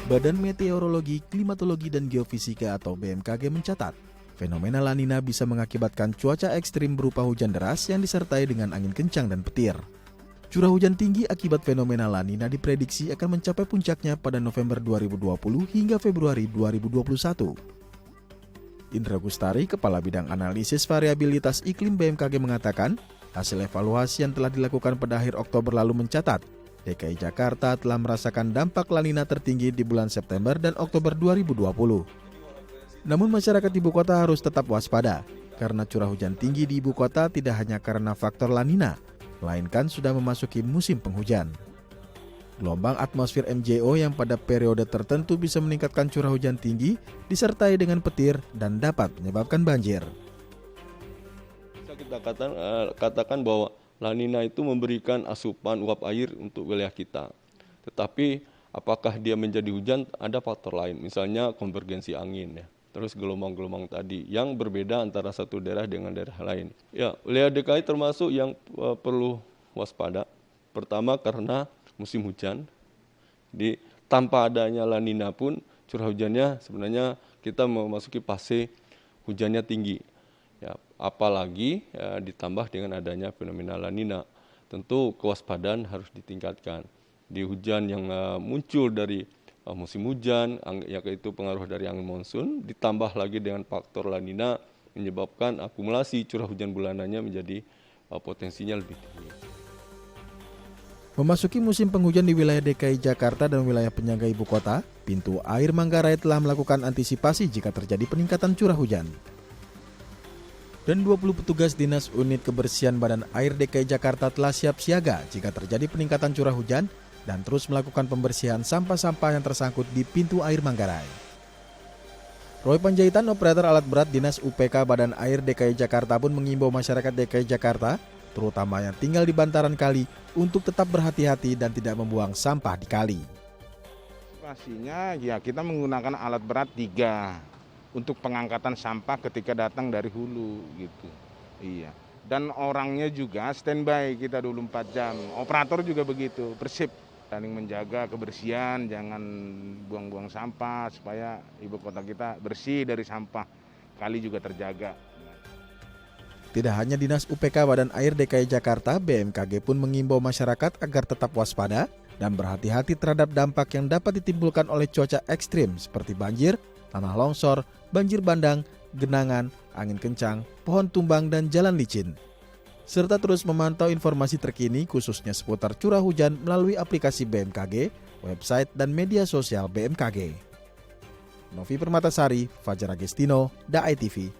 Badan Meteorologi, Klimatologi, dan Geofisika atau BMKG mencatat, fenomena La Nina bisa mengakibatkan cuaca ekstrim berupa hujan deras yang disertai dengan angin kencang dan petir. Curah hujan tinggi akibat fenomena La Nina diprediksi akan mencapai puncaknya pada November 2020 hingga Februari 2021. Indra Gustari, Kepala Bidang Analisis Variabilitas Iklim BMKG mengatakan, hasil evaluasi yang telah dilakukan pada akhir Oktober lalu mencatat, DKI Jakarta telah merasakan dampak La Nina tertinggi di bulan September dan Oktober 2020. Namun masyarakat ibu kota harus tetap waspada, karena curah hujan tinggi di ibu kota tidak hanya karena faktor La Nina, melainkan sudah memasuki musim penghujan. Gelombang atmosfer MJO yang pada periode tertentu bisa meningkatkan curah hujan tinggi, disertai dengan petir dan dapat menyebabkan banjir. Bisa kita katakan bahwa La Nina itu memberikan asupan uap air untuk wilayah kita. Tetapi apakah dia menjadi hujan, ada faktor lain, misalnya konvergensi angin, ya. Terus gelombang-gelombang tadi yang berbeda antara satu daerah dengan daerah lain. Ya, wilayah DKI termasuk yang perlu waspada. Pertama karena musim hujan. Jadi tanpa adanya La Nina pun curah hujannya sebenarnya kita memasuki fase hujannya tinggi. Ya, apalagi ditambah dengan adanya fenomena La Nina, tentu kewaspadaan harus ditingkatkan. Di hujan yang muncul dari musim hujan, yaitu pengaruh dari angin monsun, ditambah lagi dengan faktor La Nina, menyebabkan akumulasi curah hujan bulanannya menjadi potensinya lebih tinggi. Memasuki musim penghujan di wilayah DKI Jakarta dan wilayah penyangga ibu kota, pintu air Manggarai telah melakukan antisipasi jika terjadi peningkatan curah hujan. Dan 20 petugas Dinas Unit Kebersihan Badan Air DKI Jakarta telah siap siaga jika terjadi peningkatan curah hujan dan terus melakukan pembersihan sampah-sampah yang tersangkut di pintu air Manggarai. Roy Panjaitan, operator alat berat Dinas UPK Badan Air DKI Jakarta pun mengimbau masyarakat DKI Jakarta, terutama yang tinggal di bantaran kali, untuk tetap berhati-hati dan tidak membuang sampah di kali. Pastinya ya kita menggunakan alat berat 3 untuk pengangkatan sampah ketika datang dari hulu gitu. Iya. Dan orangnya juga standby kita 24 jam. Operator juga begitu, persip saling menjaga kebersihan, jangan buang-buang sampah supaya ibu kota kita bersih dari sampah. Kali juga terjaga. Tidak hanya Dinas UPK Badan Air DKI Jakarta, BMKG pun mengimbau masyarakat agar tetap waspada dan berhati-hati terhadap dampak yang dapat ditimbulkan oleh cuaca ekstrim seperti banjir, tanah longsor, banjir bandang, genangan, angin kencang, pohon tumbang, dan jalan licin. Serta terus memantau informasi terkini khususnya seputar curah hujan melalui aplikasi BMKG, website, dan media sosial BMKG. Novi Permatasari, Fajar Agestino, DAI TV.